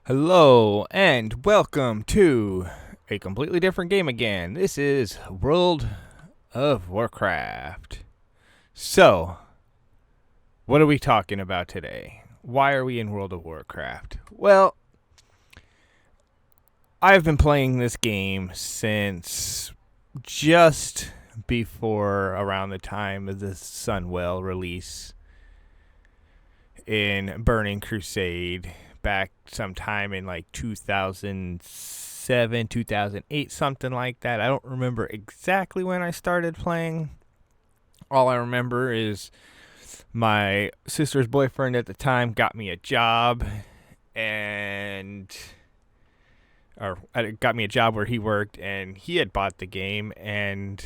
Hello and welcome to a completely different game again. This is World of Warcraft. So, what are we talking about today? Why are we in World of Warcraft? Well, I've been playing this game since just before around the time of the Sunwell release in Burning Crusade back sometime in like 2007, 2008, something like that. I don't remember exactly when I started playing. All I remember is my sister's boyfriend at the time got me a job and got me a job where he worked, and he had bought the game, and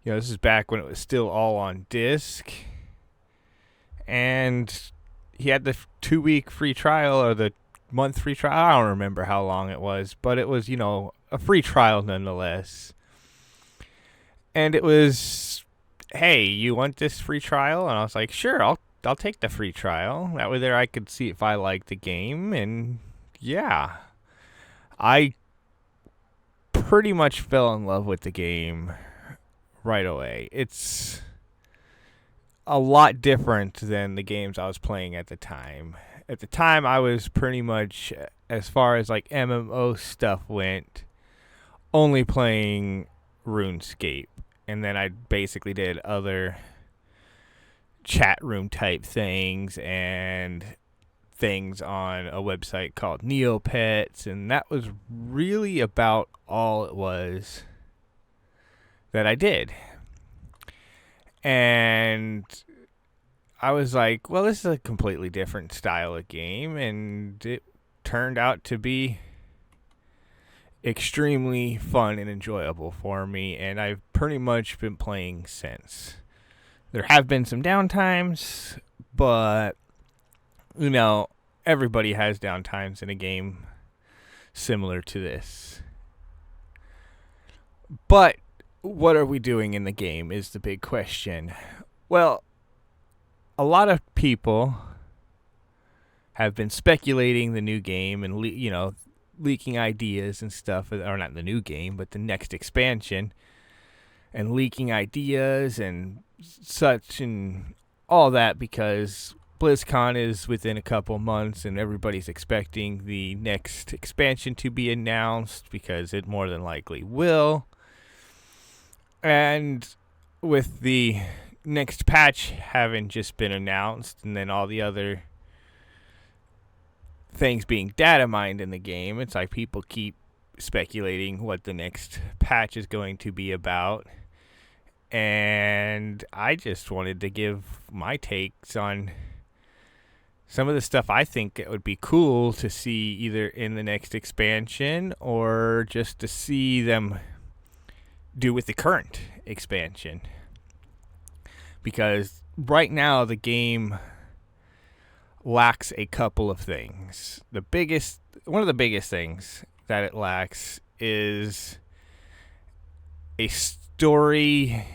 this is back when it was still all on disc, and he had the 2-week free trial or the month free trial. I don't remember how long it was, but it was, a free trial nonetheless. And it was, hey, you want this free trial? And I was like, sure, I'll take the free trial. That way there I could see if I liked the game. And yeah, I pretty much fell in love with the game right away. It's a lot different than the games I was playing at the time. At the time, I was pretty much, as far as like MMO stuff went, only playing RuneScape. And then I basically did other chat room type things and things on a website called Neopets. And that was really about all it was that I did. And I was like, well, this is a completely different style of game, and it turned out to be extremely fun and enjoyable for me, and I've pretty much been playing since. There have been some downtimes, but, everybody has downtimes in a game similar to this. But what are we doing in the game is the big question. Well, a lot of people have been speculating the new game and leaking ideas and stuff, or not the new game, but the next expansion, and leaking ideas and such and all that, because BlizzCon is within a couple months and everybody's expecting the next expansion to be announced, because it more than likely will. And with the next patch having just been announced, and then all the other things being data mined in the game, it's like people keep speculating what the next patch is going to be about. And I just wanted to give my takes on some of the stuff I think it would be cool to see either in the next expansion or just to see them do with the current expansion. Because right now the game lacks a couple of things. One of the biggest things that it lacks is a story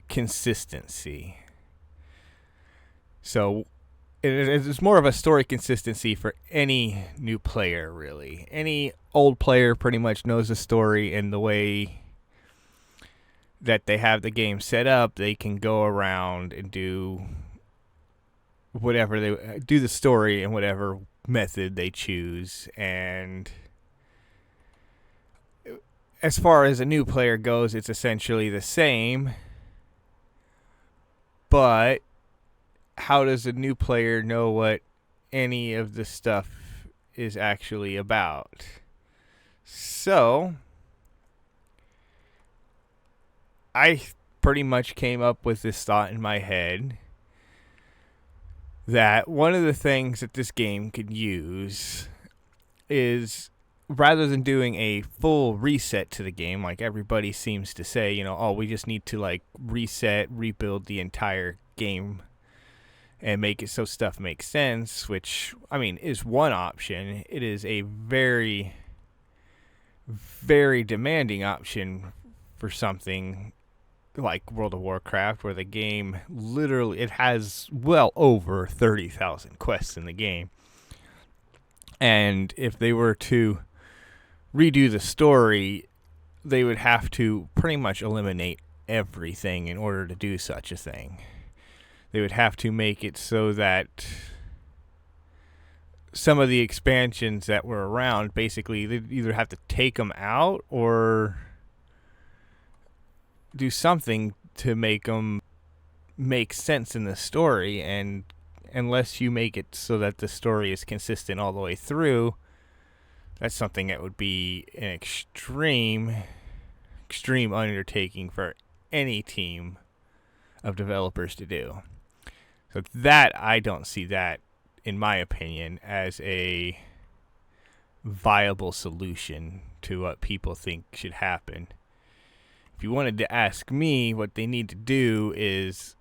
consistency. So it's more of a story consistency for any new player, really. Any old player pretty much knows the story, and the way that they have the game set up, they can go around and do the story in whatever method they choose. And as far as a new player goes, it's essentially the same. But how does a new player know what any of the stuff is actually about? So I pretty much came up with this thought in my head that one of the things that this game could use is, rather than doing a full reset to the game, like everybody seems to say, we just need to rebuild the entire game and make it so stuff makes sense, which, is one option. It is a very, very demanding option for something like World of Warcraft, where the game literally, it has well over 30,000 quests in the game. And if they were to redo the story, they would have to pretty much eliminate everything in order to do such a thing. They would have to make it so that some of the expansions that were around, basically, they'd either have to take them out or do something to make them make sense in the story. And unless you make it so that the story is consistent all the way through, that's something that would be an extreme undertaking for any team of developers to do. So that, I don't see that, in my opinion, as a viable solution to what people think should happen. If you wanted to ask me, what they need to do is,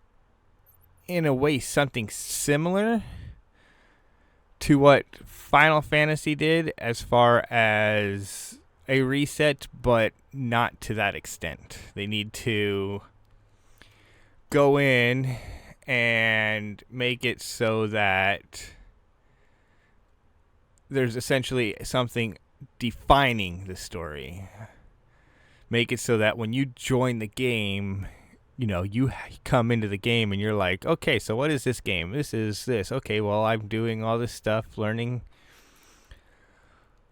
in a way, something similar to what Final Fantasy did as far as a reset, but not to that extent. They need to go in and make it so that there's essentially something defining the story. Make it so that when you join the game, you come into the game and you're like, okay, so what is this game? This is this. Okay, well, I'm doing all this stuff, learning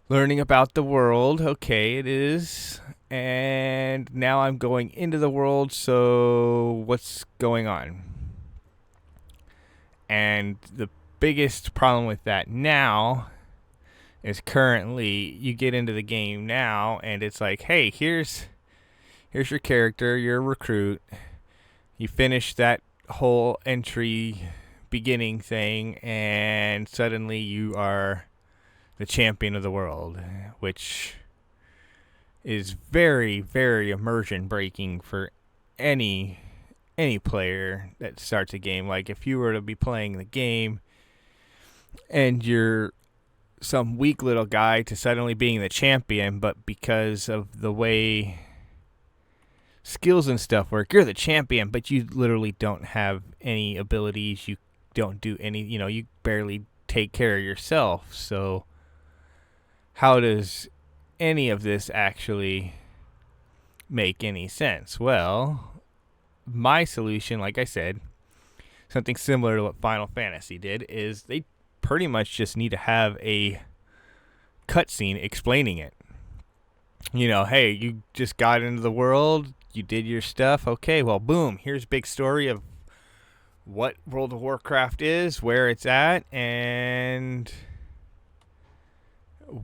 about the world. Okay, it is. And now I'm going into the world, so what's going on? And the biggest problem with that now is currently you get into the game now and it's like, hey, here's your character, you're a recruit. You finish that whole entry beginning thing and suddenly you are the champion of the world, which is very, very immersion breaking for any player that starts a game. Like, if you were to be playing the game and you're some weak little guy to suddenly being the champion, but because of the way skills and stuff work, you're the champion, but you literally don't have any abilities. You don't do any, you barely take care of yourself. So how does any of this actually make any sense? Well, my solution, like I said, something similar to what Final Fantasy did, is they pretty much just need to have a cutscene explaining it. Hey, you just got into the world, you did your stuff, okay, well, boom, here's a big story of what World of Warcraft is, where it's at, and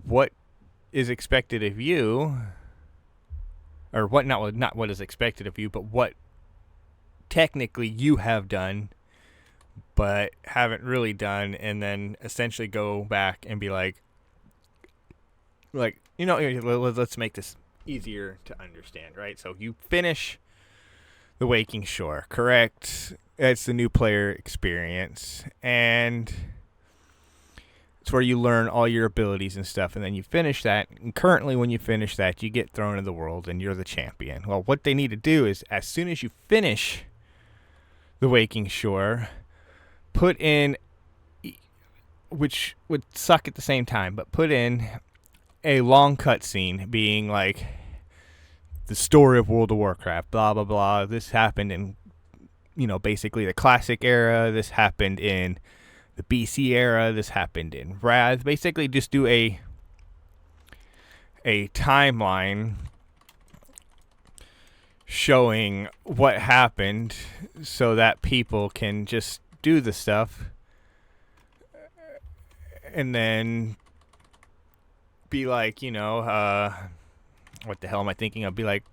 what is expected of you, or what, not what is expected of you, but what technically you have done but haven't really done, and then essentially go back and be like let's make this easier to understand, right? So you finish the Waking Shore, correct? It's the new player experience, and it's where you learn all your abilities and stuff, and then you finish that, and currently when you finish that, you get thrown in the world and you're the champion. Well, what they need to do is, as soon as you finish the Waking Shore, put in, which would suck at the same time, but put in a long cutscene being like the story of World of Warcraft, blah, blah, blah. This happened in, basically the classic era. This happened in the BC era. This happened in Wrath. Basically just do a timeline showing what happened so that people can just do the stuff and then be like, what the hell am I thinking of? Be like,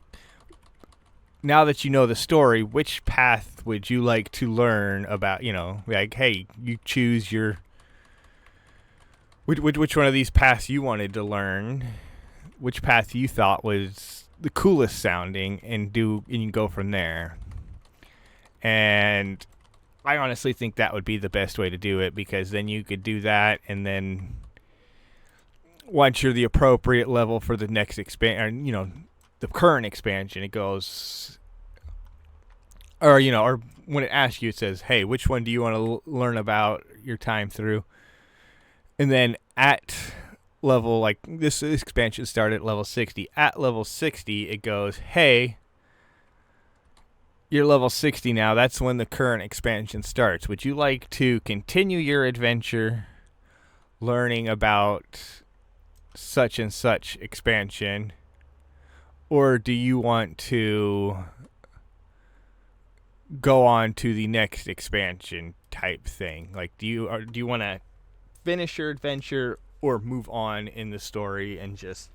now that you know the story, which path would you like to learn about? Like, hey, you choose your which one of these paths you wanted to learn, which path you thought was the coolest sounding, and you can go from there. And I honestly think that would be the best way to do it, because then you could do that, and then once you're the appropriate level for the next the current expansion, it goes, or when it asks you, it says, hey, which one do you want to learn about your time through? And then at level, like this expansion started at level 60. At level 60, it goes, hey, you're level 60 now. That's when the current expansion starts. Would you like to continue your adventure learning about such and such expansion? Or do you want to go on to the next expansion type thing? Like, do you want to finish your adventure or move on in the story and just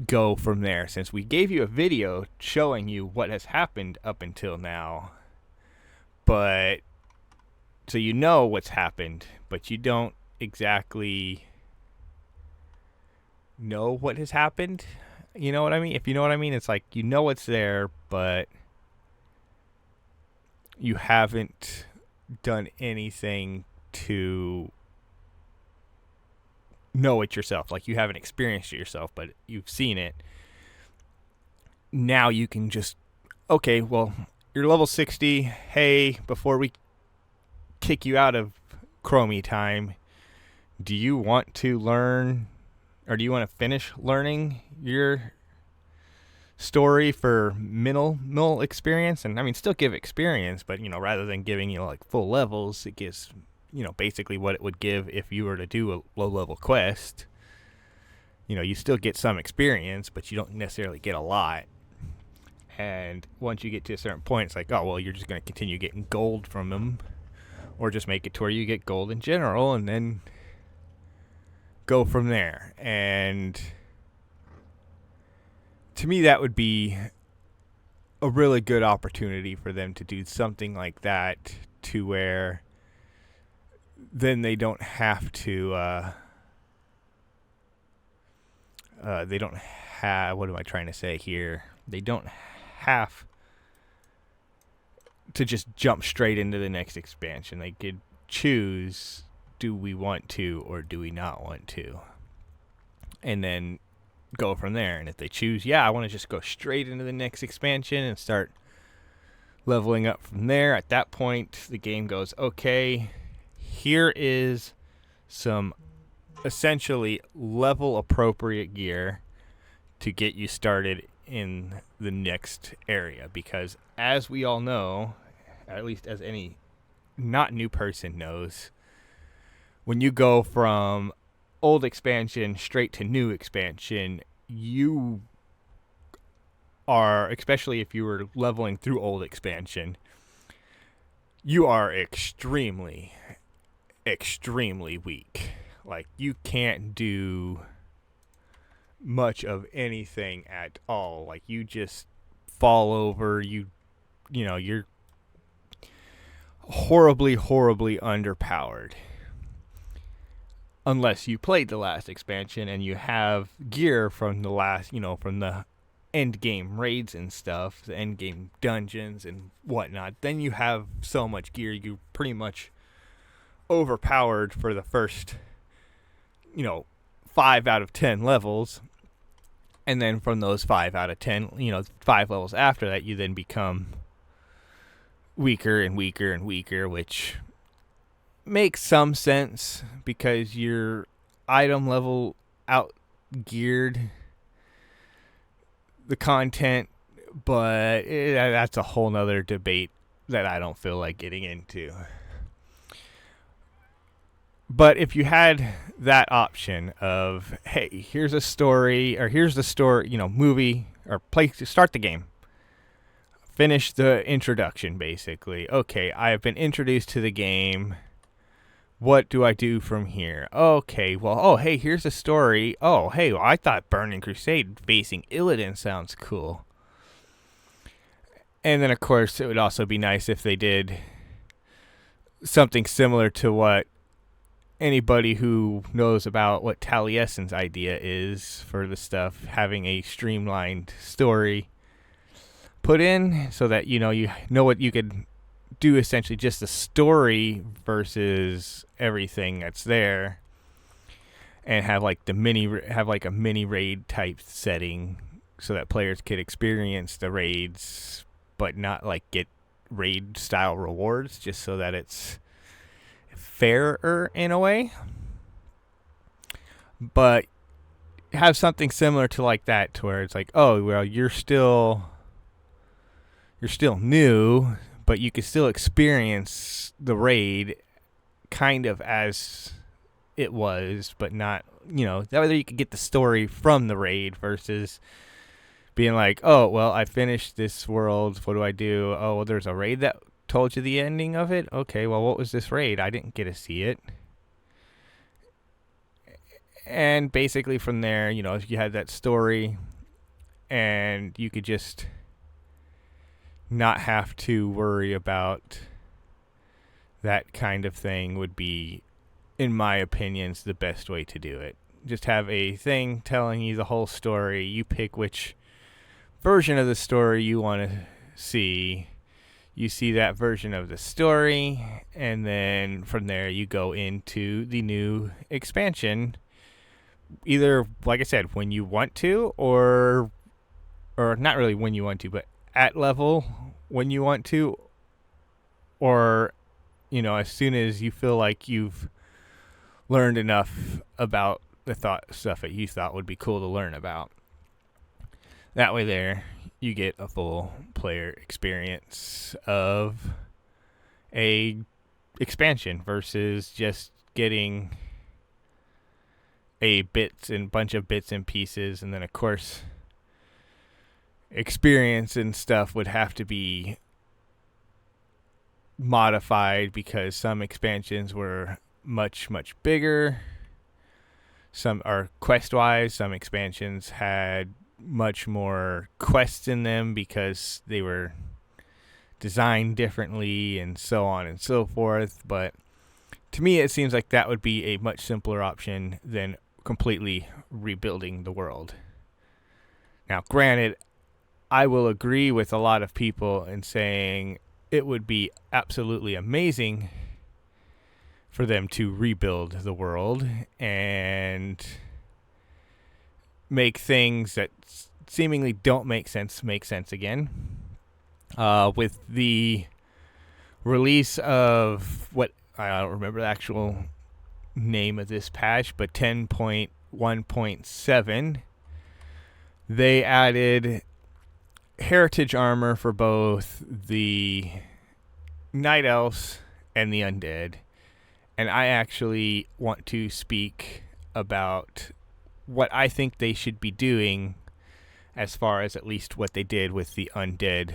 go from there? Since we gave you a video showing you what has happened up until now, but so you know what's happened, but you don't exactly know what has happened. You know what I mean? If you know what I mean, it's like you know it's there, but you haven't done anything to know it yourself. Like, you haven't experienced it yourself, but you've seen it. Now you can just, okay, well, you're level 60. Hey, before we kick you out of Chromie time, do you want to learn, or do you want to finish learning your story for minimal experience? And I mean, still give experience, but, you know, rather than giving you like full levels, it gives, you know, basically what it would give if you were to do a low level quest. You know, you still get some experience, but you don't necessarily get a lot. And once you get to a certain point, it's like, oh, well, you're just going to continue getting gold from them, or just make it to where you get gold in general and then go from there. And to me, that would be a really good opportunity for them to do something like that, to where then they don't have to they don't have, what am I trying to say here? They don't have to just jump straight into the next expansion. They could choose, do we want to or do we not want to? And then go from there. And if they choose, yeah, I want to just go straight into the next expansion and start leveling up from there, at that point the game goes, okay, here is some essentially level appropriate gear to get you started in the next area. Because as we all know, at least as any not new person knows, when you go from old expansion straight to new expansion, you are, especially if you were leveling through old expansion, you are extremely weak. Like, you can't do much of anything at all. Like, you just fall over. You know, you're horribly underpowered. Unless you played the last expansion and you have gear from the last, you know, from the end game raids and stuff, the end game dungeons and whatnot, then you have so much gear, you pretty much overpowered for the first, you know, 5 out of 10 levels. And then from those 5 out of 10, you know, 5 levels after that, you then become weaker and weaker, which makes some sense because your item level out geared the content, but that's a whole nother debate that I don't feel like getting into. But if you had that option of, hey, here's a story, or here's the story, you know, movie, or play to start the game, finish the introduction, basically. Okay, I have been introduced to the game. What do I do from here? Okay, well, oh, hey, here's a story. Oh, hey, well, I thought Burning Crusade facing Illidan sounds cool. And then, of course, it would also be nice if they did something similar to what anybody who knows about what Taliesin's idea is for the stuff, having a streamlined story put in so that, you know what you could do, essentially just the story versus everything that's there, and have like a mini raid type setting so that players could experience the raids but not like get raid style rewards, just so that it's fairer in a way. but have something similar to like that, to where it's like, oh well, you're still new, but you can still experience the raid kind of as it was, but not, that way you could get the story from the raid versus being like, oh well, I finished this world, what do I do? Oh well, there's a raid that told you the ending of it. Okay, well, what was this raid? I didn't get to see it. And basically from there, you had that story, and you could just not have to worry about that kind of thing, would be, in my opinion, the best way to do it. Just have a thing telling you the whole story. You pick which version of the story you want to see. You see that version of the story, and then from there you go into the new expansion. Either, like I said, when you want to, or not really when you want to, but at level when you want to, or as soon as you feel like you've learned enough about the stuff that you thought would be cool to learn about. That way there, you get a full player experience of a expansion versus just getting a bunch of bits and pieces, and then of course experience and stuff would have to be modified because some expansions were much bigger. Some are quest wise, some expansions had much more quests in them because they were designed differently, and so on and so forth. But to me, it seems like that would be a much simpler option than completely rebuilding the world. Now, granted, I will agree with a lot of people in saying it would be absolutely amazing for them to rebuild the world and make things that seemingly don't make sense again. With the release of what, I don't remember the actual name of this patch, but 10.1.7, they added heritage armor for both the night elves and the undead. And I actually want to speak about what I think they should be doing as far as at least what they did with the undead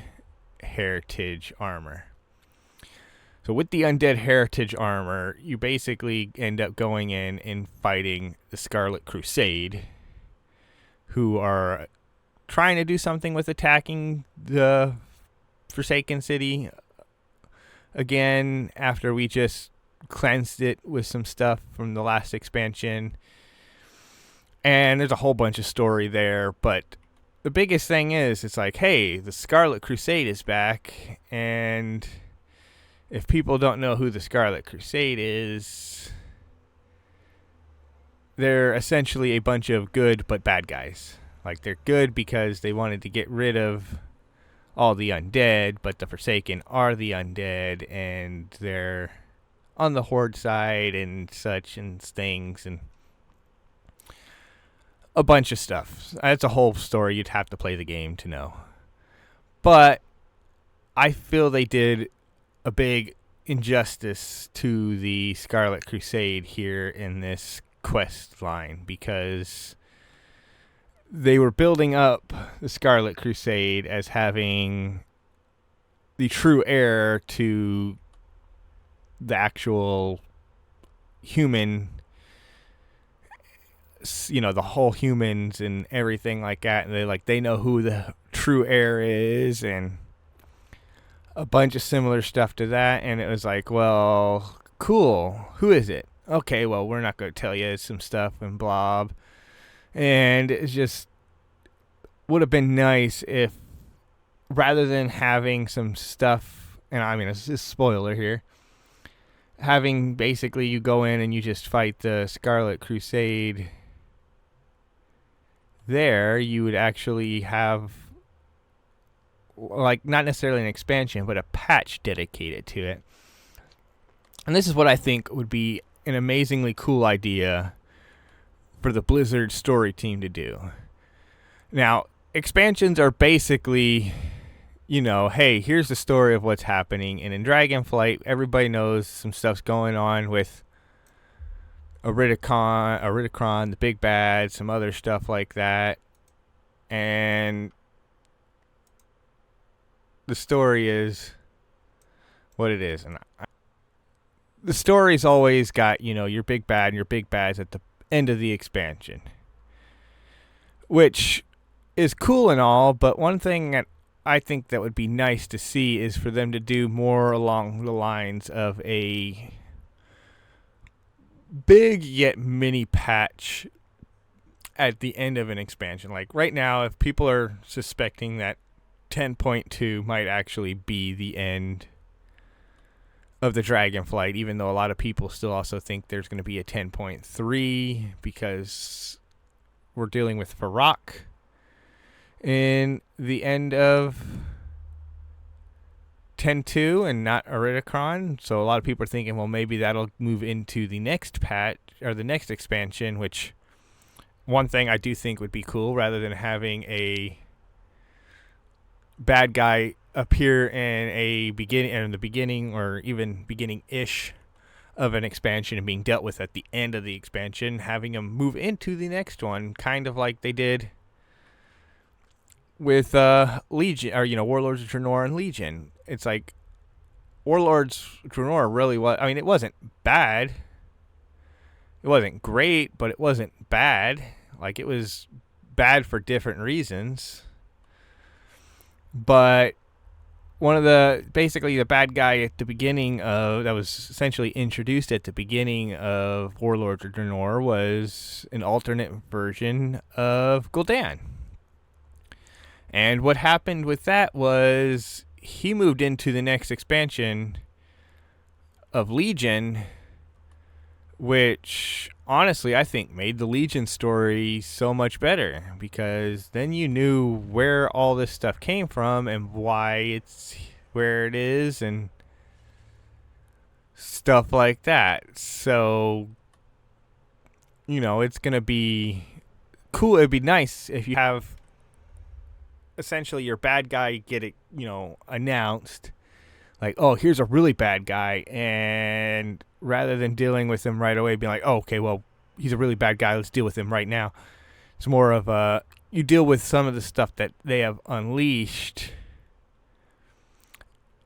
heritage armor. So with the undead heritage armor, you basically end up going in and fighting the Scarlet Crusade, who are trying to do something with attacking the Forsaken City again after we just cleansed it with some stuff from the last expansion. And there's a whole bunch of story there, but the biggest thing is, it's like, hey, the Scarlet Crusade is back, and if people don't know who the Scarlet Crusade is, they're essentially a bunch of good but bad guys. Like, they're good because they wanted to get rid of all the undead, but the Forsaken are the undead, and they're on the Horde side and such and things, and a bunch of stuff. That's a whole story. You'd have to play the game to know. But I feel they did a big injustice to the Scarlet Crusade here in this quest line, because they were building up the Scarlet Crusade as having the true heir to the actual human, the whole humans and everything like that. And they know who the true heir is, and a bunch of similar stuff to that. And it was like, well, cool. Who is it? Okay, well, we're not going to tell you some stuff and blob. And it just would have been nice if, rather than having some stuff, and I mean, it's a spoiler here, having basically you go in and you just fight the Scarlet Crusade there, you would actually have, like, not necessarily an expansion, but a patch dedicated to it. And this is what I think would be an amazingly cool idea for the Blizzard story team to do. Now, expansions are basically, hey, here's the story of what's happening. And in Dragonflight, everybody knows some stuff's going on with Iridicron, the big bad, some other stuff like that. And the story is what it is. And the story's always got, your big bad and your big bad's at the end of the expansion, which is cool and all, but one thing that I think that would be nice to see is for them to do more along the lines of a big yet mini patch at the end of an expansion. Like right now, if people are suspecting that 10.2 might actually be the end of the Dragonflight, even though a lot of people still also think there's going to be a 10.3 because we're dealing with Farrak in the end of 10.2 and not Iridicron. So a lot of people are thinking, well, maybe that'll move into the next patch or the next expansion, which one thing I do think would be cool, rather than having a bad guy appear in the beginning or even beginning-ish of an expansion and being dealt with at the end of the expansion, having him move into the next one, kind of like they did with Legion, or Warlords of Draenor and Legion. It's like Warlords of Draenor really was. I mean, it wasn't bad. It wasn't great, but it wasn't bad. Like, it was bad for different reasons. But basically the bad guy at the beginning that was essentially introduced at the beginning of Warlords of Draenor was an alternate version of Gul'dan. And what happened with that was he moved into the next expansion of Legion, which honestly I think made the Legion story so much better, because then you knew where all this stuff came from and why it's where it is and stuff like that. So, it's going to be cool. It'd be nice if you have essentially your bad guy get it, announced. Like, oh, here's a really bad guy. And rather than dealing with him right away, being like, oh, okay, well, he's a really bad guy, let's deal with him right now. It's more of you deal with some of the stuff that they have unleashed,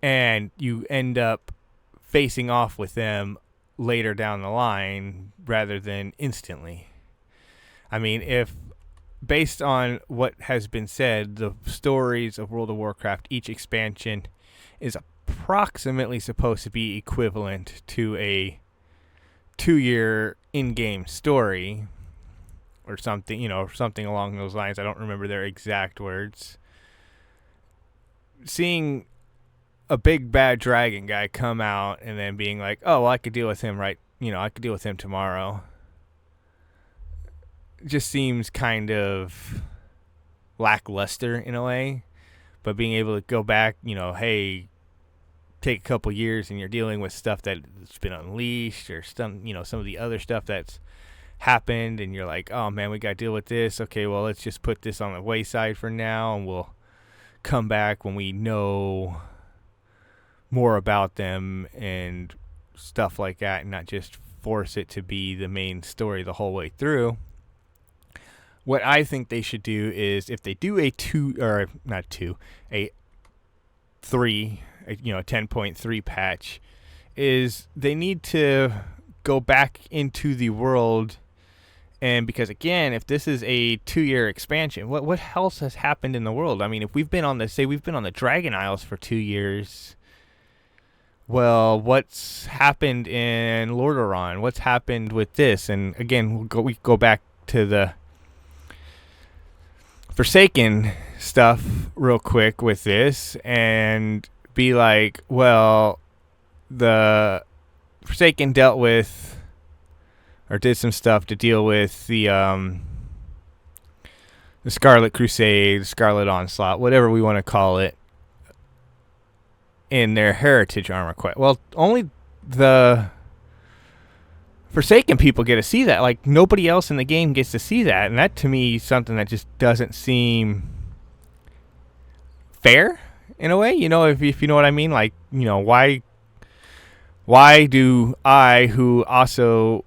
and you end up facing off with them later down the line rather than instantly. I mean, if based on what has been said, the stories of World of Warcraft, each expansion is approximately supposed to be equivalent to a 2-year in-game story or something, something along those lines. I don't remember their exact words. Seeing a big bad dragon guy come out and then being like, oh, well, I could deal with him I could deal with him tomorrow, just seems kind of lackluster in a way. But being able to go back, hey, take a couple years and you're dealing with stuff that's been unleashed or some of the other stuff that's happened, and you're like, oh man, we got to deal with this. Okay, well, let's just put this on the wayside for now, and we'll come back when we know more about them and stuff like that, and not just force it to be the main story the whole way through. What I think they should do is, if they do a 10.3 patch, is they need to go back into the world. And because again, if this is a 2-year expansion, what else has happened in the world? I mean, if we've been on the Dragon Isles for 2 years, well, what's happened in Lordaeron? What's happened with this? And again, we go back to the Forsaken stuff real quick with this and be like, well, the Forsaken dealt with or did some stuff to deal with the Scarlet Crusade, Scarlet Onslaught, whatever we want to call it, in their Heritage Armor quest. Well, only the Forsaken people get to see that. Like, nobody else in the game gets to see that. And that, to me, is something that just doesn't seem fair in a way. If you know what I mean. Like, why do I, who also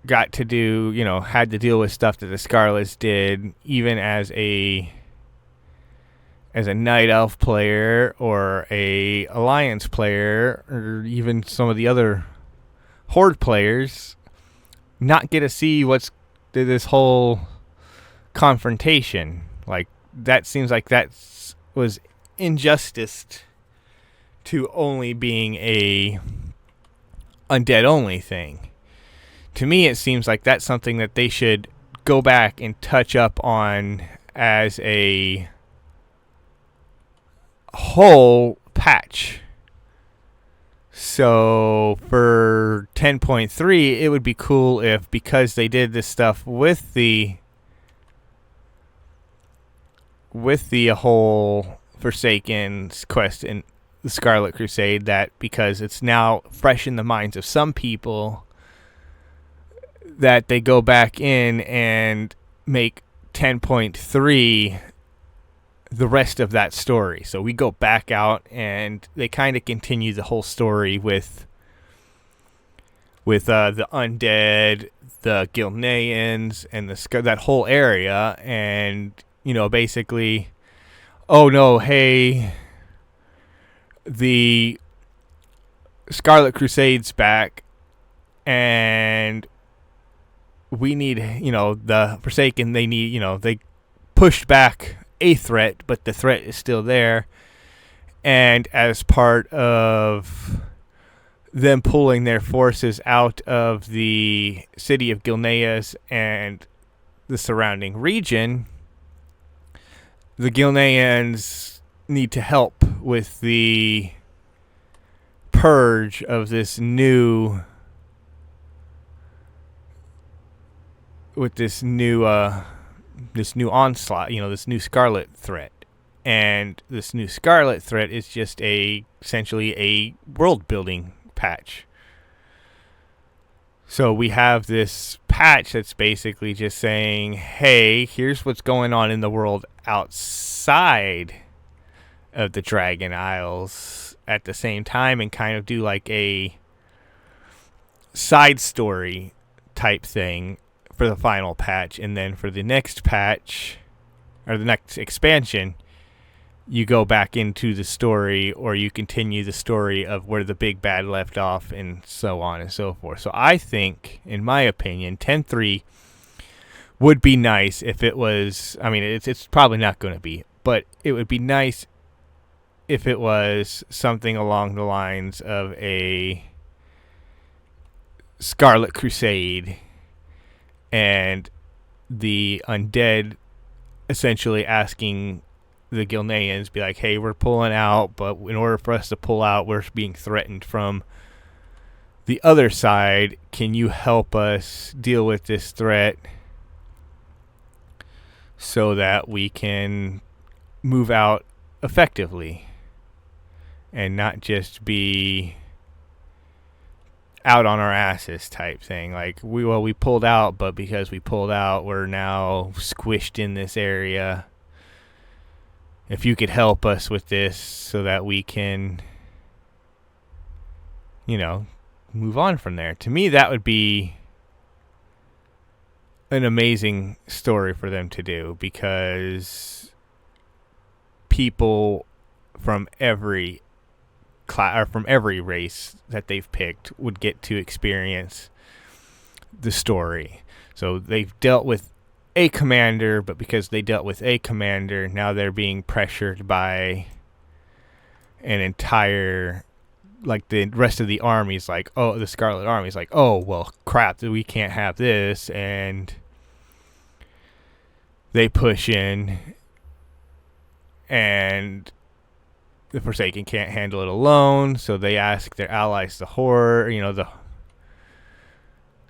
got to do, had to deal with stuff that the Scarlets did, even as a night elf player or a alliance player, or even some of the other horde players, not get to see what's this whole confrontation. Like, that seems like that was injustice to only being a undead only thing. To me, it seems like that's something that they should go back and touch up on as a whole patch. So for 10.3, it would be cool if, because they did this stuff with the whole Forsaken quest in the Scarlet Crusade, that because it's now fresh in the minds of some people, that they go back in and make 10.3 the rest of that story. So we go back out and they kind of continue the whole story with the undead, the Gilneans, and that whole area, and basically, oh no, hey, the Scarlet Crusade's back, and we need, the Forsaken, they need, they pushed back a threat, but the threat is still there. And as part of them pulling their forces out of the city of Gilneas and the surrounding region, the Gilneans need to help with the purge of this new onslaught, this new Scarlet threat. And this new Scarlet threat is just essentially a world building patch. So we have this patch that's basically just saying, hey, here's what's going on in the world outside of the Dragon Isles at the same time, and kind of do like a side story type thing for the final patch. And then for the next patch, or the next expansion, you go back into the story, or you continue the story of where the big bad left off, and so on and so forth. So I think, in my opinion, 10.3 would be nice if it was, I mean, it's probably not going to be, but it would be nice if it was something along the lines of a Scarlet Crusade, and the undead essentially asking the Gilneans, be like, hey, we're pulling out, but in order for us to pull out, we're being threatened from the other side. Can you help us deal with this threat so that we can move out effectively and not just be out on our asses type thing? Like, we pulled out, but because we pulled out, we're now squished in this area. If you could help us with this so that we can, move on from there. To me, that would be an amazing story for them to do, because people from every class, or from every race that they've picked, would get to experience the story. So they've dealt with a commander, but because they dealt with a commander, now they're being pressured by an entire, like, the rest of the army's like, oh, the Scarlet Army's like, oh, well, crap, we can't have this, and they push in, and the Forsaken can't handle it alone, so they ask their allies, the Horde,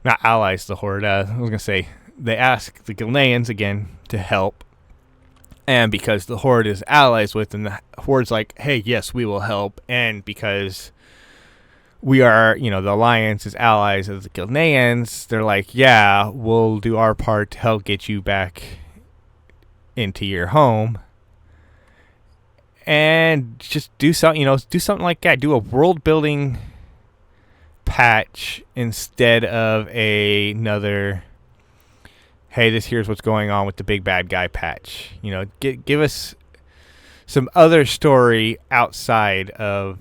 not allies, the Horde, I was going to say, they ask the Gilneans again to help, and because the Horde is allies with them, the Horde's like, hey, yes, we will help. And because we are, the Alliance is allies of the Gilneans. They're like, yeah, we'll do our part to help get you back into your home. And just do something, do something like that. Do a world building patch instead of another, hey, here's what's going on with the big bad guy patch. Give us some other story outside of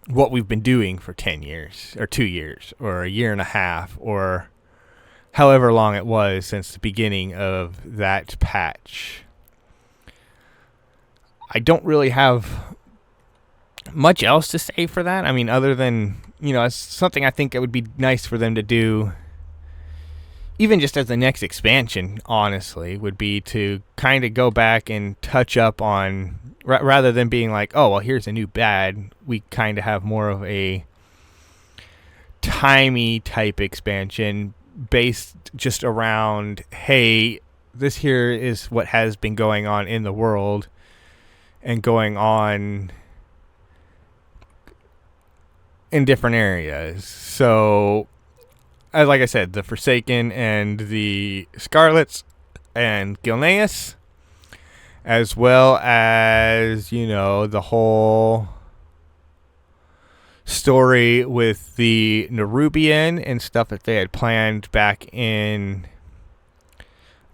what we've been doing for 10 years or 2 years or a year and a half or however long it was since the beginning of that patch. I don't really have much else to say for that. I mean, other than, it's something I think it would be nice for them to do, even just as the next expansion, honestly, would be to kind of go back and touch up on, rather than being like, oh, well, here's a new bad, we kind of have more of a timey type expansion based just around, hey, this here is what has been going on in the world and going on in different areas. So, like I said, the Forsaken and the Scarlets and Gilneas, as well as, the whole story with the Nerubian and stuff that they had planned back in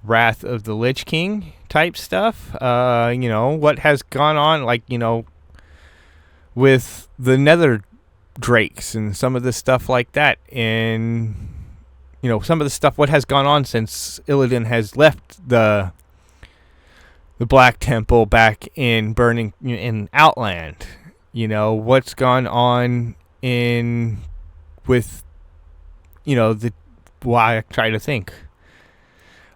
Wrath of the Lich King type stuff. What has gone on, with the Nether Drakes and some of the stuff like that in, some of the stuff, what has gone on since Illidan has left the Black Temple back in Burning, in Outland. What's gone on with, why I try to think.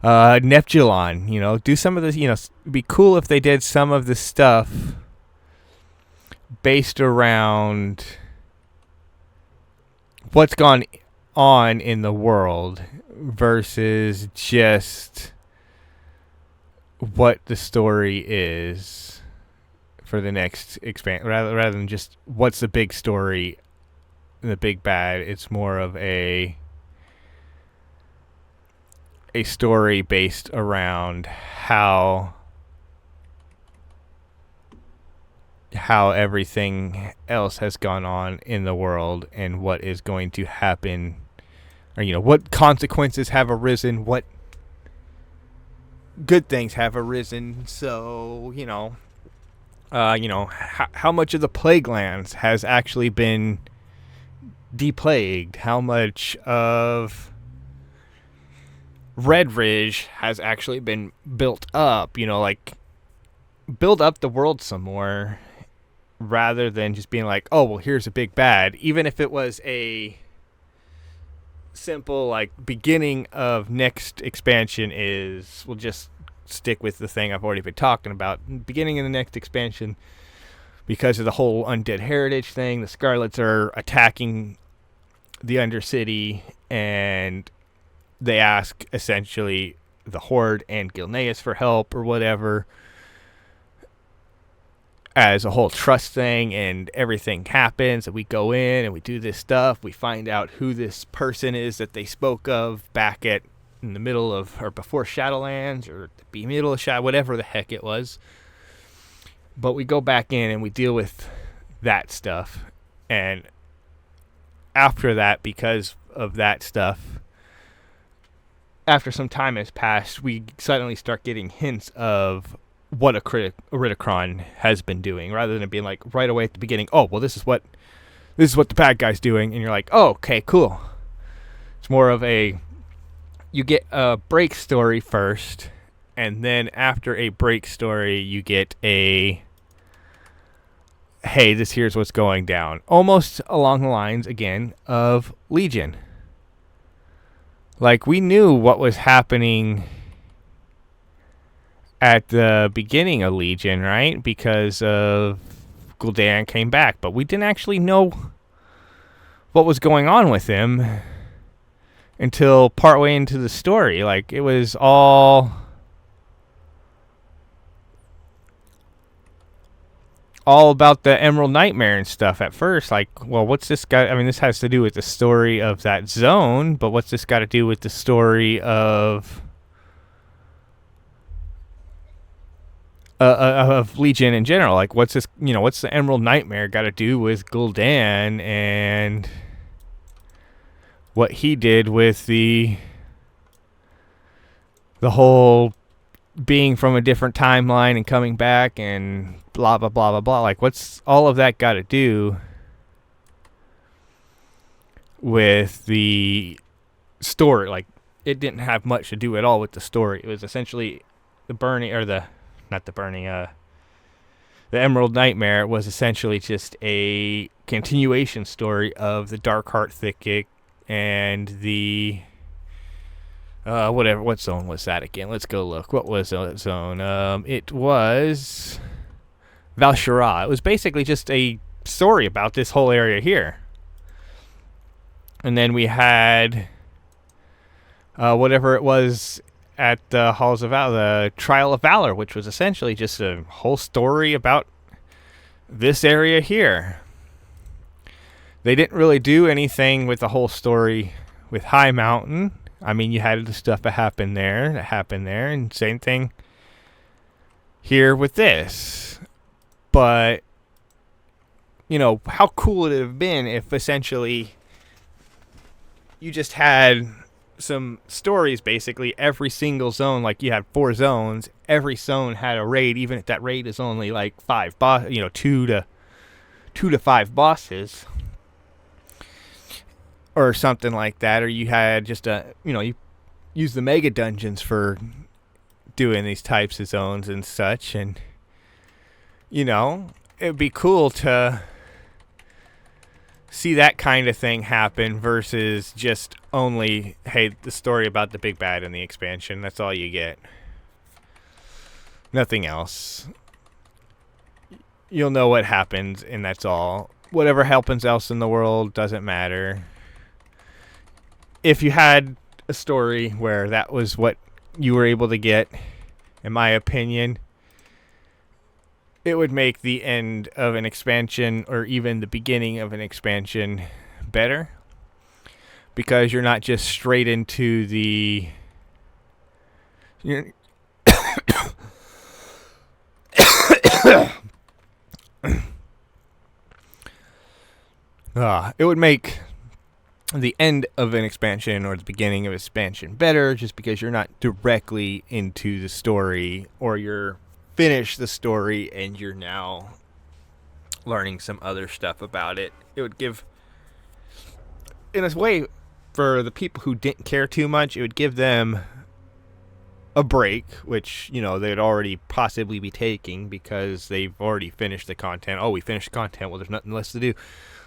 Neptulon, do some of this, it'd be cool if they did some of the stuff based around what's gone on in the world versus just what the story is for the next rather than just what's the big story, the big bad. It's more of a story based around how everything else has gone on in the world and what is going to happen, or what consequences have arisen, what good things have arisen. So how much of the plague lands has actually been deplagued, how much of Red Ridge has actually been built up, build up the world some more rather than just being like, oh, well, here's a big bad. Even if it was a simple, beginning of next expansion is, we'll just stick with the thing I've already been talking about. Beginning of the next expansion, because of the whole undead heritage thing, the Scarlets are attacking the Undercity, and they ask, essentially, the Horde and Gilneas for help or whatever, as a whole trust thing, and everything happens, and we go in and we do this stuff. We find out who this person is that they spoke of back in the middle of, or before Shadowlands, or the middle of Shadow, whatever the heck it was. But we go back in and we deal with that stuff. And after that, because of that stuff, after some time has passed, we suddenly start getting hints of what a Ridicron has been doing, rather than being like right away at the beginning, oh, well, this is what the bad guy's doing, and you're like, oh, okay, cool. It's more of you get a break story first, and then after a break story, you get hey, here's what's going down. Almost along the lines, again, of Legion. We knew what was happening at the beginning of Legion, right? Because of Gul'dan came back, but we didn't actually know what was going on with him until partway into the story. It was all all about the Emerald Nightmare and stuff at first. Like, well, what's this guy? I mean, this has to do with the story of that zone, but what's this got to do with the story of Legion in general? Like, what's this? What's the Emerald Nightmare got to do with Gul'dan and what he did with the whole being from a different timeline and coming back and blah blah blah blah blah. Like, what's all of that got to do with the story? Like, it didn't have much to do at all with the story. It was essentially the burning, or the not the burning, the Emerald Nightmare was essentially just a continuation story of the Darkheart Thicket and the whatever. What zone was that again? Let's go look. What was that zone? It was Val'sharah. It was basically just a story about this whole area here. And then we had whatever it was at the Halls of Valor, the Trial of Valor, which was essentially just a whole story about this area here. They didn't really do anything with the whole story with High Mountain. I mean, you had the stuff that happened there, and same thing here with this. But, how cool would it have been if essentially you just had some stories, basically every single zone. Like, you had 4 zones, every zone had a raid, even if that raid is only like 5 2 to 5 bosses or something like that. Or you had just you use the mega dungeons for doing these types of zones and such. And it'd be cool to see that kind of thing happen versus just only, hey, the story about the big bad and the expansion. That's all you get. Nothing else. You'll know what happens, and that's all. Whatever happens else in the world doesn't matter. If you had a story where that was what you were able to get, in my opinion, it would make the end of an expansion or even the beginning of an expansion better, because you're not just straight into the it would make the end of an expansion or the beginning of an expansion better, just because you're not directly into the story, or you're finish the story and you're now learning some other stuff about it. It would give, in a way, for the people who didn't care too much, it would give them a break, which they'd already possibly be taking because they've already finished the content. Oh, we finished the content, well, there's nothing less to do,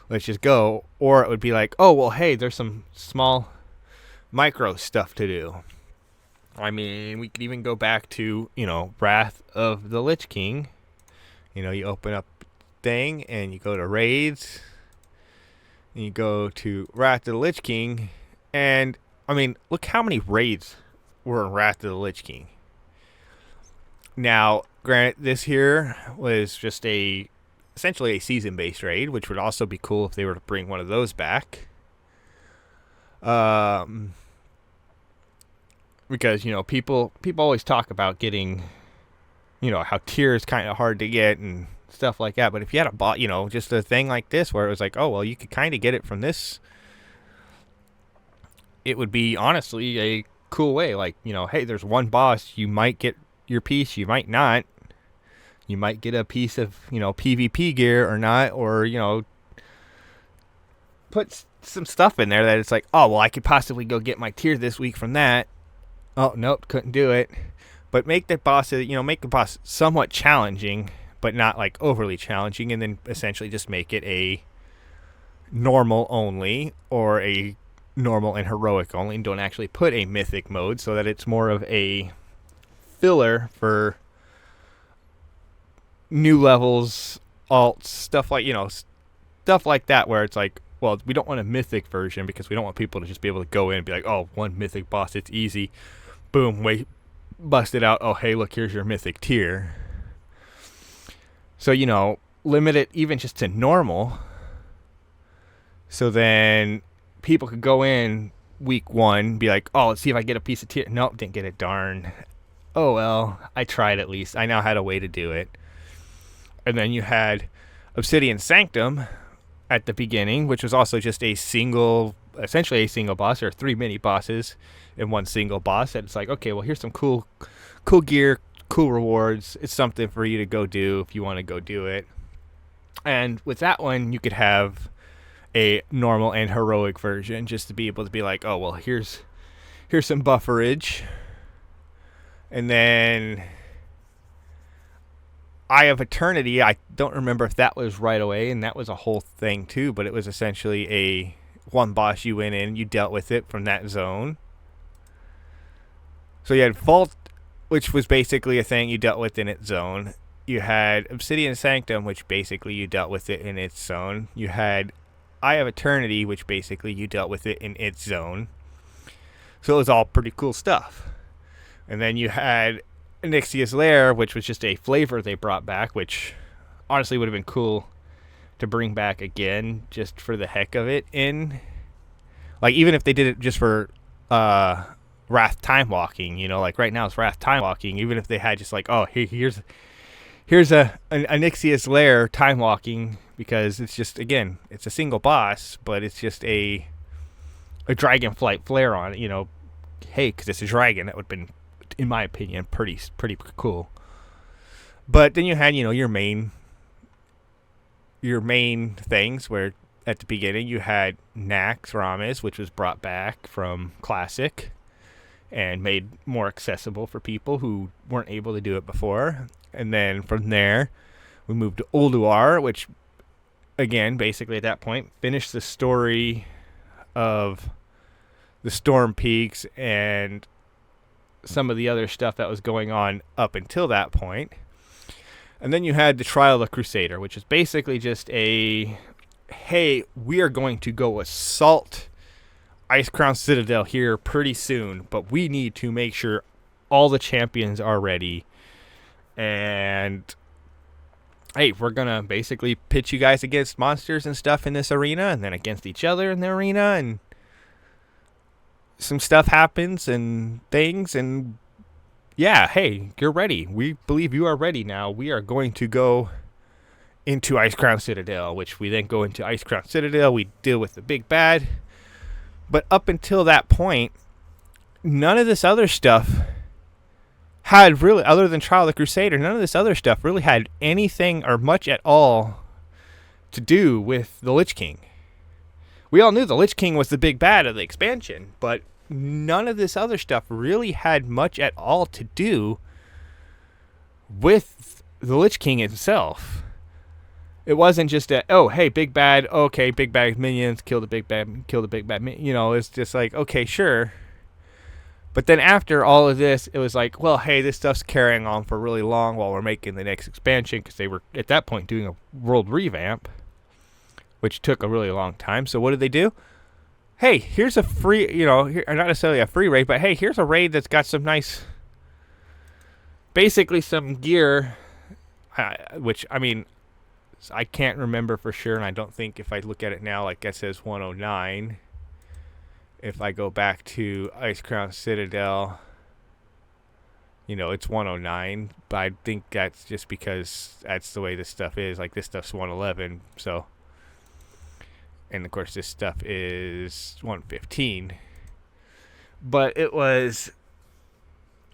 let's just go. Or it would be like, oh, well, hey, there's some small micro stuff to do. I mean, we could even go back to, Wrath of the Lich King. You open up thing and you go to raids. And you go to Wrath of the Lich King. And, I mean, look how many raids were in Wrath of the Lich King. Now, granted, this here was just essentially a season-based raid, which would also be cool if they were to bring one of those back. Because, people always talk about getting, how tier is kind of hard to get and stuff like that. But if you had a bot, just a thing like this where it was like, oh, well, you could kind of get it from this, it would be honestly a cool way. Like, hey, there's one boss, you might get your piece, you might not. You might get a piece of, PvP gear or not, or, put some stuff in there that it's like, oh, well, I could possibly go get my tier this week from that. Oh, nope, couldn't do it. But make the boss, make the boss somewhat challenging, but not like overly challenging, and then essentially just make it a normal only, or a normal and heroic only, and don't actually put a mythic mode, so that it's more of a filler for new levels, alts, stuff like that, where it's like, well, we don't want a mythic version because we don't want people to just be able to go in and be like, oh, one mythic boss, it's easy. Boom, wait, bust it out. Oh, hey, look, here's your mythic tier. So, limit it even just to normal. So then people could go in week 1, be like, oh, let's see if I get a piece of tier. Nope, didn't get it, darn. Oh well, I tried at least. I now had a way to do it. And then you had Obsidian Sanctum at the beginning, which was also just essentially a single boss, or 3 mini bosses in one single boss. And it's like, okay, well, here's some cool gear, cool rewards. It's something for you to go do if you want to go do it. And with that one, you could have a normal and heroic version, just to be able to be like, oh well, here's some bufferage. And then Eye of Eternity, I don't remember if that was right away, and that was a whole thing too, but it was essentially a one boss you went in, you dealt with it from that zone. So you had Vault, which was basically a thing you dealt with in its zone. You had Obsidian Sanctum, which basically you dealt with it in its zone. You had Eye of Eternity, which basically you dealt with it in its zone. So it was all pretty cool stuff. And then you had Onyxia's Lair, which was just a flavor they brought back, which honestly would have been cool to bring back again, just for the heck of it. Like, even if they did it just for Wrath Time Walking, like right now it's Wrath Time Walking. Even if they had just like, oh, here's an Onyxia's Lair Time Walking, because it's just, again, it's a single boss, but it's just a Dragonflight flare on it. Hey, because it's a dragon, that would have been, in my opinion, pretty cool. But then you had, your main things, where at the beginning you had Nax Rames, which was brought back from Classic and made more accessible for people who weren't able to do it before. And then from there, we moved to Ulduar, which, again, basically at that point, finished the story of the Storm Peaks and some of the other stuff that was going on up until that point. And then you had the Trial of the Crusader, which is basically just hey, we are going to go assault Icecrown Citadel here pretty soon, but we need to make sure all the champions are ready. And hey, we're going to basically pitch you guys against monsters and stuff in this arena, and then against each other in the arena, and some stuff happens and things, and yeah, hey, you're ready. We believe you are ready now. We are going to go into Icecrown Citadel, which we then go into Icecrown Citadel. We deal with the big bad. But up until that point, none of this other stuff had really, other than Trial of the Crusader, none of this other stuff really had anything or much at all to do with the Lich King. We all knew the Lich King was the big bad of the expansion, but none of this other stuff really had much at all to do with the Lich King itself. It wasn't just oh, hey, big bad, okay, big bad minions, kill the big bad, it's just like, okay, sure. But then after all of this, it was like, well, hey, this stuff's carrying on for really long while we're making the next expansion, because they were, at that point, doing a world revamp, which took a really long time. So what did they do? Hey, here's a free, not necessarily a free raid, but hey, here's a raid that's got some nice, basically some gear, which, I mean, I can't remember for sure, and I don't think if I look at it now, like it says 109. If I go back to Icecrown Citadel, it's 109, but I think that's just because that's the way this stuff is. Like, this stuff's 111, so... And, of course, this stuff is 115. But it was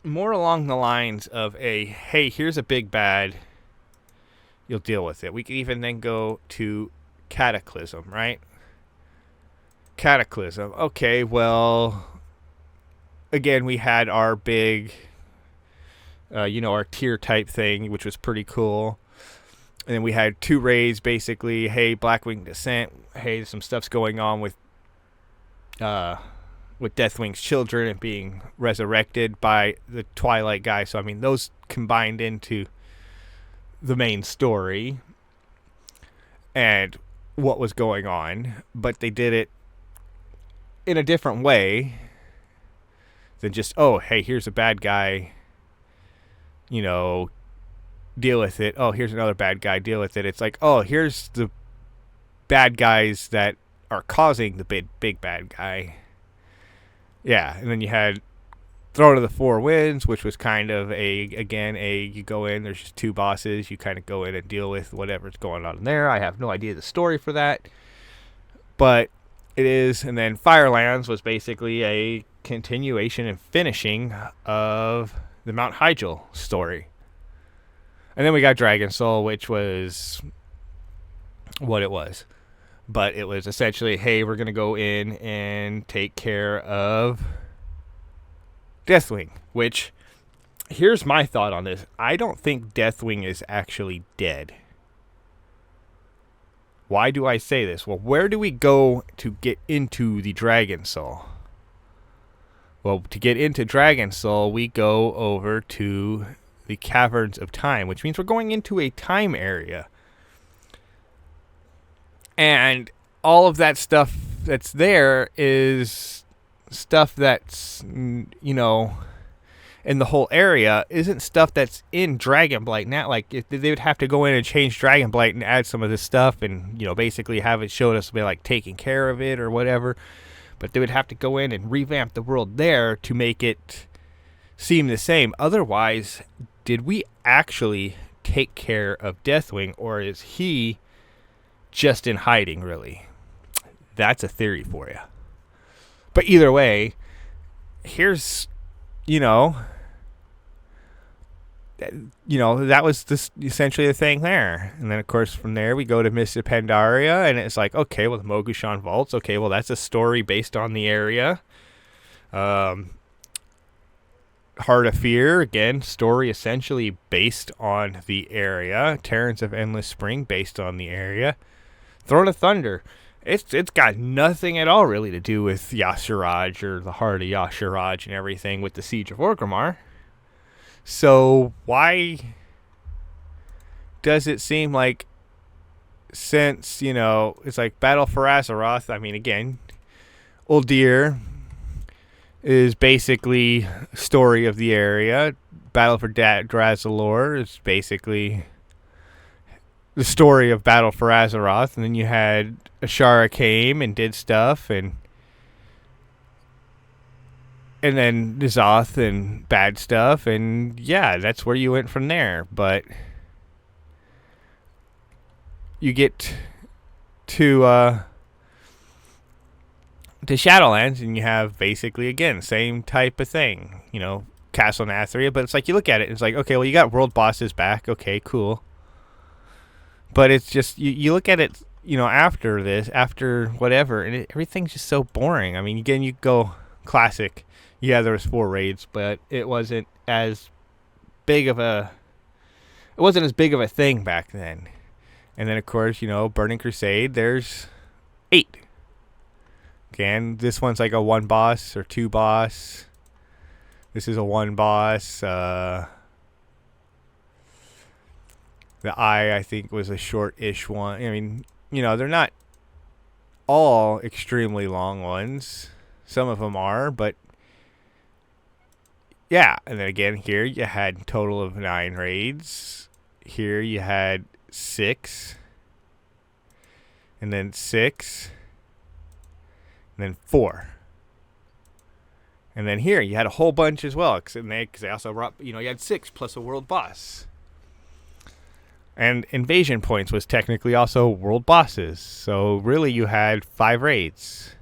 more along the lines of hey, here's a big bad. You'll deal with it. We could even then go to Cataclysm, right? Cataclysm. Okay, well, again, we had our big, our tier type thing, which was pretty cool. And then we had 2 raids, basically. Hey, Blackwing Descent. Hey, some stuff's going on with Deathwing's children and being resurrected by the Twilight guy. So, I mean, those combined into the main story and what was going on. But they did it in a different way than just, oh, hey, here's a bad guy, deal with it. Oh, here's another bad guy, deal with it. It's like, oh, here's the bad guys that are causing the big bad guy. Yeah, and then you had Throne of the Four Winds, which was kind of you go in, there's just two bosses, you kind of go in and deal with whatever's going on in there. I have no idea the story for that, but it is. And then Firelands was basically a continuation and finishing of the Mount Hyjal story. And then we got Dragon Soul, which was what it was. But it was essentially, hey, we're going to go in and take care of Deathwing, which, here's my thought on this. I don't think Deathwing is actually dead. Why do I say this? Well, where do we go to get into the Dragon Soul? Well, to get into Dragon Soul, we go over to the Caverns of Time, which means we're going into a time area. And all of that stuff that's there is stuff that's, you know, in the whole area isn't stuff that's in Dragonblight now. Like, if they would have to go in and change Dragonblight and add some of this stuff and, you know, basically have it showed us, be like, taking care of it or whatever. But they would have to go in and revamp the world there to make it seem the same. Otherwise, did we actually take care of Deathwing, or is he just in hiding, really? That's a theory for you. But either way, here's, that was essentially the thing there. And then, of course, from there, we go to Mists of Pandaria, and it's like, okay, well, the Mogushan Vaults, okay, well, that's a story based on the area. Heart of Fear, again, story essentially based on the area. Terrans of Endless Spring, based on the area. Throne of Thunder, it's got nothing at all really to do with Yashiraj or the Heart of Yashiraj and everything with the Siege of Orgrimmar. So why does it seem like, since, it's like Battle for Azeroth, I mean, again, Uldir is basically story of the area. Battle for Drazalor is basically the story of Battle for Azeroth. And then you had Ashara came and did stuff, and then N'Zoth and bad stuff, and yeah, that's where you went from there. But you get to Shadowlands, and you have basically, again, same type of thing. Castle Nathria, but it's like, you look at it, and it's like, okay, well, you got world bosses back, okay, cool. But it's just, you look at it, after this, after whatever, and everything's just so boring. I mean, again, you go classic. Yeah, there was 4 raids, but it wasn't as big of a thing back then. And then, of course, Burning Crusade, there's 8. Again, this one's like a 1 boss or 2 boss. This is a 1 boss. The Eye, I think, was a short-ish one. I mean, they're not all extremely long ones. Some of them are, but yeah. And then again, here you had a total of 9 raids. Here you had 6. And then 6. And then 4. And then here you had a whole bunch as well. Because they also brought, you had 6 plus a world boss. And Invasion Points was technically also world bosses. So really you had 5 raids.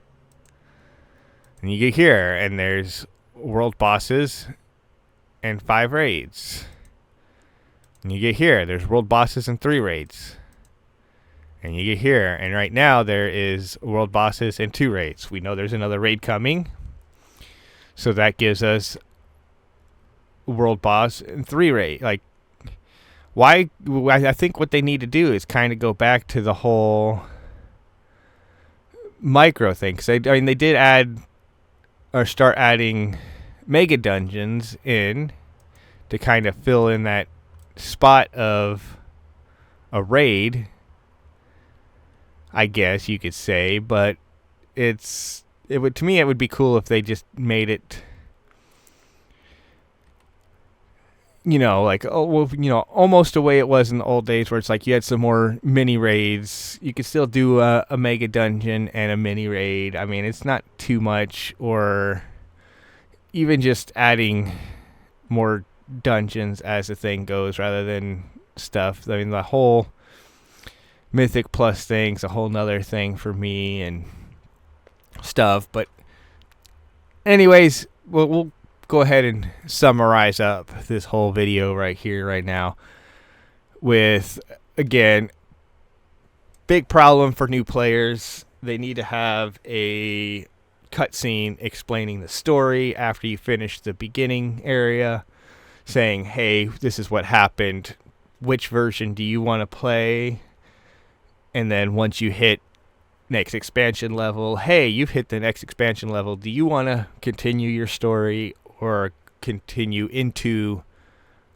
And you get here, and there's world bosses and 5 raids. And you get here, there's world bosses and 3 raids. And you get here, and right now there is world bosses and 2 raids. We know there's another raid coming. So that gives us world boss and 3 raid. Like, why? I think what they need to do is kind of go back to the whole micro thing. Because they did add, or start adding, mega dungeons in to kind of fill in that spot of a raid, I guess you could say. But to me it would be cool if they just made it, like, oh, well, almost the way it was in the old days where it's like you had some more mini raids. You could still do a mega dungeon and a mini raid. I mean, it's not too much, or even just adding more dungeons as the thing goes rather than stuff. I mean, the whole Mythic Plus thing's a whole nother thing for me and stuff. But anyways, we'll go ahead and summarize up this whole video right here, right now, with, again, big problem for new players. They need to have a cutscene explaining the story after you finish the beginning area, saying, hey, this is what happened. Which version do you want to play? And then once you hit next expansion level, hey, you've hit the next expansion level. Do you want to continue your story or continue into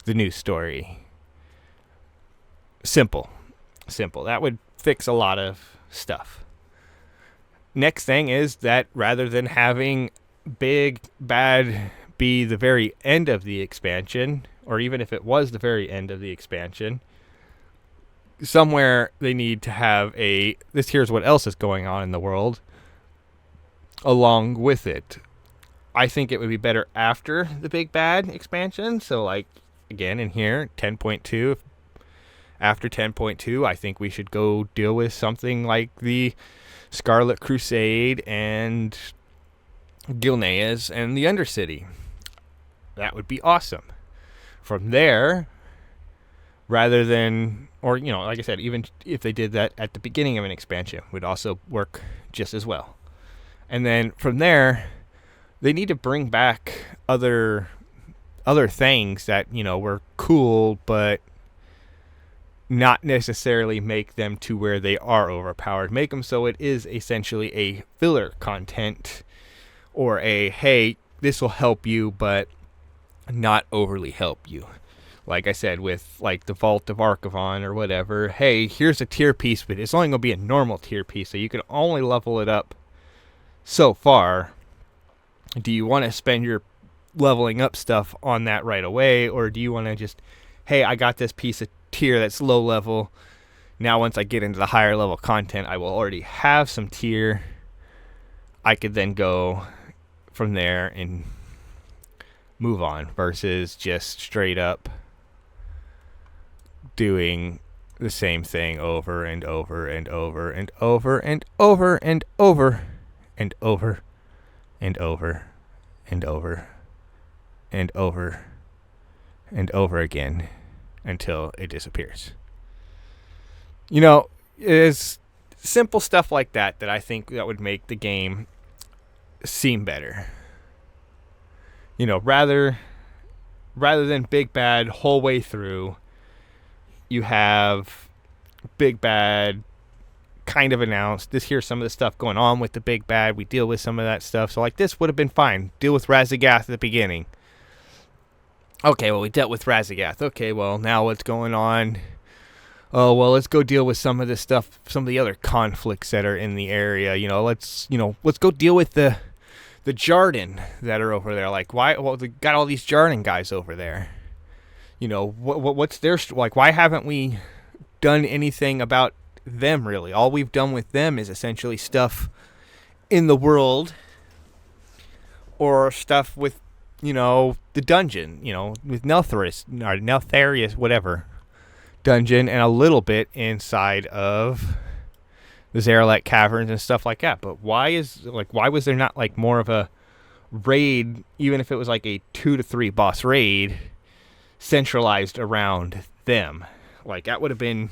the new story? Simple. That would fix a lot of stuff. Next thing is that rather than having Big Bad be the very end of the expansion, or even if it was the very end of the expansion, somewhere they need to have this here's what else is going on in the world along with it. I think it would be better after the Big Bad expansion. So, like, again, in here, 10.2. After 10.2, I think we should go deal with something like the Scarlet Crusade and Gilneas and the Undercity. That would be awesome. From there, rather than, or, like I said, even if they did that at the beginning of an expansion, would also work just as well. And then from there, they need to bring back other things that, were cool, but not necessarily make them to where they are overpowered. Make them so it is essentially a filler content, or hey, this will help you, but not overly help you. Like I said, with like the Vault of Archivon or whatever, hey, here's a tier piece, but it's only going to be a normal tier piece, so you can only level it up so far. Do you want to spend your leveling up stuff on that right away, or do you want to just, hey, I got this piece of tier that's low level. Now once I get into the higher level content, I will already have some tier. I could then go from there and move on, versus just straight up doing the same thing over and over and over and over and over and over and over and over and over and over and over again until it disappears. It's simple stuff like that I think that would make the game seem better. Rather than Big Bad whole way through, you have Big Bad kind of announced, here's some of the stuff going on with the Big Bad. We deal with some of that stuff. So, like, this would have been fine. Deal with Razagath at the beginning. Okay, well, we dealt with Razagath. Okay, well, now what's going on? Oh, well, let's go deal with some of this stuff, some of the other conflicts that are in the area. Let's go deal with the Jarden that are over there. Like, why? Well, they got all these Jarden guys over there. What's their, like, why haven't we done anything about them, really? All we've done with them is essentially stuff in the world, or stuff with, the dungeon, with Neltharius, whatever dungeon, and a little bit inside of the Zaralek Caverns and stuff like that. But why was there not like more of a raid, even if it was like a 2 to 3 boss raid, centralized around them? Like, that would have been,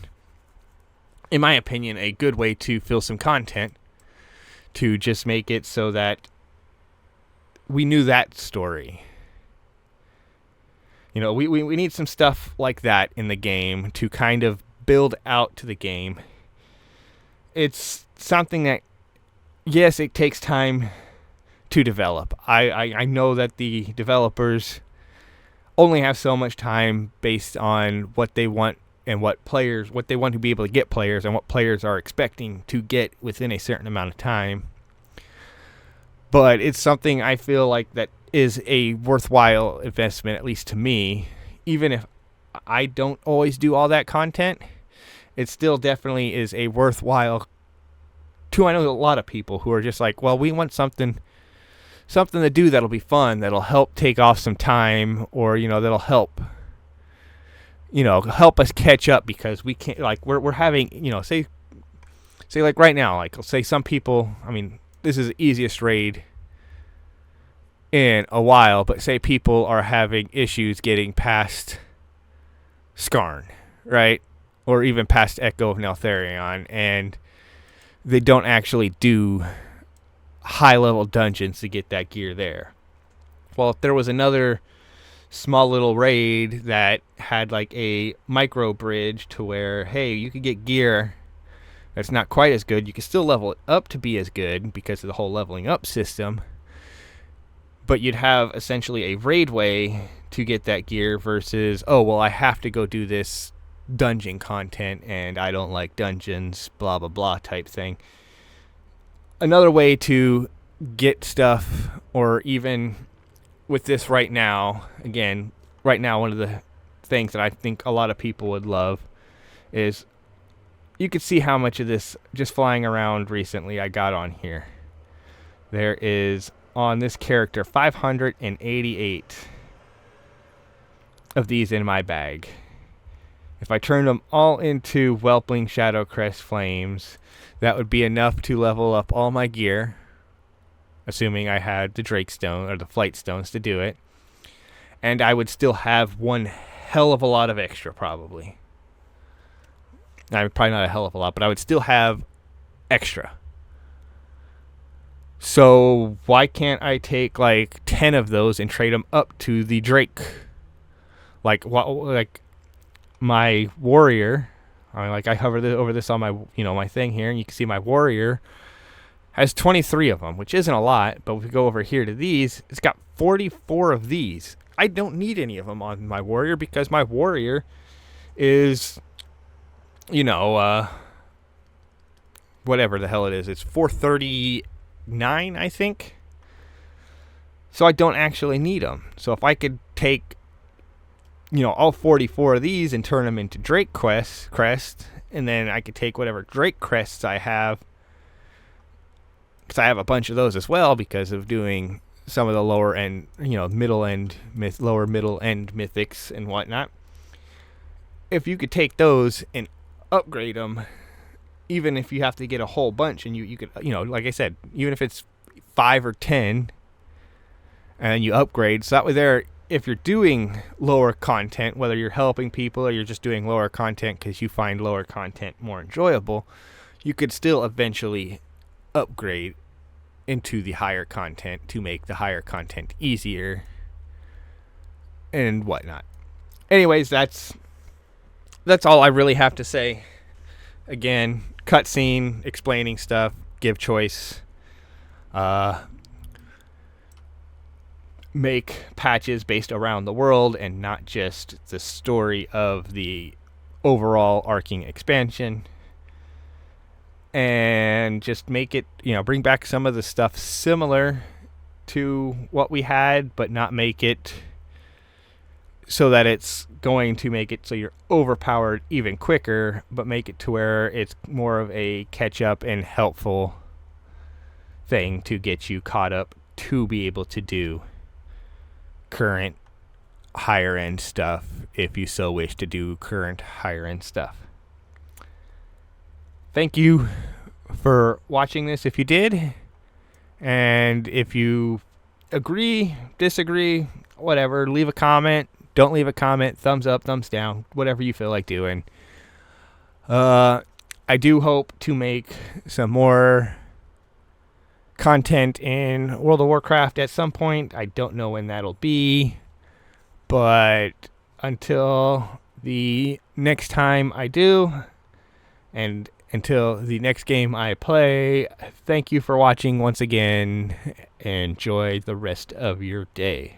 in my opinion, a good way to fill some content, to just make it so that we knew that story. We need some stuff like that in the game to kind of build out to the game. It's something that, yes, it takes time to develop. I know that the developers only have so much time based on what they want and what they want to be able to get players, and what players are expecting to get within a certain amount of time. But it's something I feel like that is a worthwhile investment, at least to me. even if I don't always do all that content, it still definitely is a worthwhile to, I know a lot of people who are just like, well, we want something to do that'll be fun, that'll help take off some time, or, that'll help us catch up, because we can't, like, we're having, say like right now, like, say some people, I mean, this is the easiest raid in a while, but say people are having issues getting past Skarn, right? Or even past Echo of Neltharion, and they don't actually do high-level dungeons to get that gear there. Well, if there was another small little raid that had like a micro bridge to where, hey, you could get gear that's not quite as good, you can still level it up to be as good because of the whole leveling up system, but you'd have essentially a raid way to get that gear versus, oh, well, I have to go do this dungeon content and I don't like dungeons, blah, blah, blah type thing. Another way to get stuff, or even with this right now, again, right now, one of the things that I think a lot of people would love is, you could see how much of this just flying around recently I got on here. There is, on this character, 588 of these in my bag. If I turned them all into Whelpling Shadowcrest Flames, that would be enough to level up all my gear, assuming I had the Drake Stone or the Flight Stones to do it. And I would still have one hell of a lot of extra, probably. Probably not a hell of a lot, but I would still have extra. So why can't I take like 10 of those and trade them up to the Drake? Like my warrior, I hover over this on my, my thing here, and you can see my warrior has 23 of them, which isn't a lot, but if we go over here to these, it's got 44 of these. I don't need any of them on my warrior, because my warrior is, whatever the hell it is. It's 439, I think. So I don't actually need them. So if I could take, all 44 of these and turn them into Drake crest, and then I could take whatever Drake crests I have, because I have a bunch of those as well because of doing some of the lower end, lower middle end mythics and whatnot. If you could take those and upgrade them, even if you have to get a whole bunch, and you could, like I said, even if it's 5 or 10, and you upgrade, so that way there, if you're doing lower content, whether you're helping people or you're just doing lower content because you find lower content more enjoyable, you could still eventually upgrade into the higher content to make the higher content easier and whatnot. Anyways, that's all I really have to say. Again, cutscene, explaining stuff, give choice, make patches based around the world and not just the story of the overall arcing expansion, and just make it, bring back some of the stuff similar to what we had, but not make it so that it's going to make it so you're overpowered even quicker, but make it to where it's more of a catch up and helpful thing to get you caught up to be able to do current higher end stuff, if you so wish to do current higher end stuff. Thank you for watching this if you did, and if you agree, disagree, whatever, leave a comment. Don't leave a comment, thumbs up, thumbs down, whatever you feel like doing. I do hope to make some more content in World of Warcraft at some point. I don't know when that'll be, but until the next time I do, and until the next game I play, thank you for watching once again. Enjoy the rest of your day.